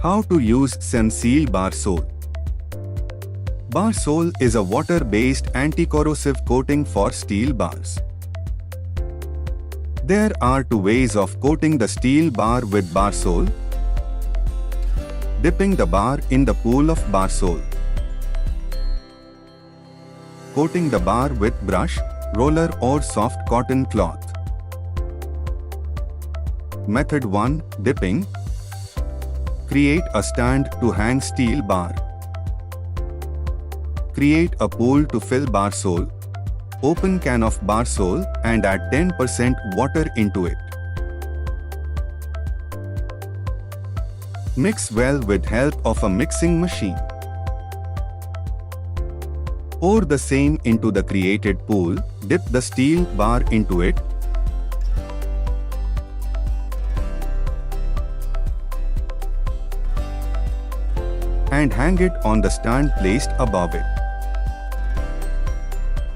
How to use Cemseal BARSOL. BARSOL is a water-based anti-corrosive coating for steel bars. There are two ways of coating the steel bar with BARSOL. Dipping the bar in the pool of BARSOL. Coating the bar with brush, roller or soft cotton cloth. Method 1. Dipping. Create a stand to hang steel bar. Create a pool to fill BARSOL. Open can of BARSOL and add 10% water into it. Mix well with help of a mixing machine. Pour the same into the created pool, dip the steel bar into it. And hang it on the stand placed above it.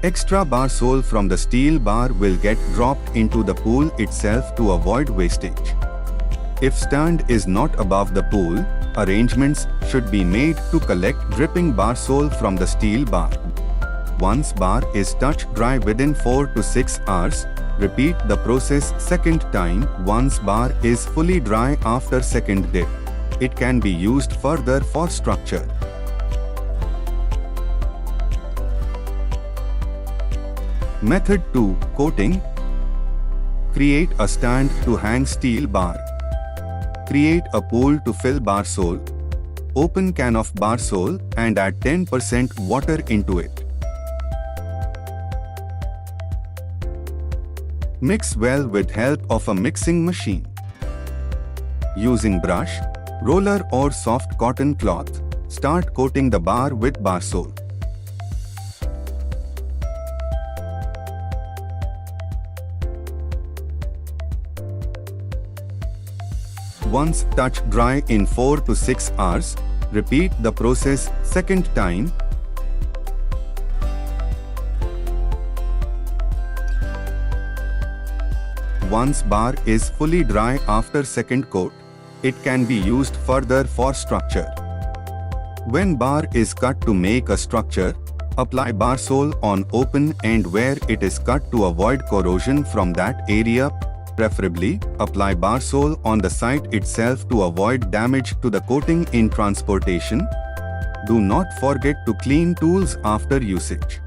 Extra BARSOL from the steel bar will get dropped into the pool itself to avoid wastage. If stand is not above the pool, arrangements should be made to collect dripping BARSOL from the steel bar. Once bar is touch dry within 4 to 6 hours, repeat the process second time once bar is fully dry after second dip. It can be used further for structure. Method 2. Coating. Create a stand to hang steel bar. Create a pool to fill BARSOL. Open can of BARSOL and add 10% water into it. Mix well with help of a mixing machine. Using brush, roller or soft cotton cloth, start coating the bar with BARSOL. Once touch dry in 4 to 6 hours, repeat the process second time. Once bar is fully dry after second coat, it can be used further for structure. When bar is cut to make a structure, apply BARSOL on open end where it is cut to avoid corrosion from that area. Preferably, apply BARSOL on the site itself to avoid damage to the coating in transportation. Do not forget to clean tools after usage.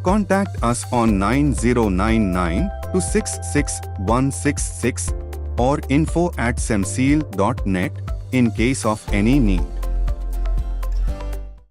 Contact us on 9099 266 166 or info@cemseal.net in case of any need.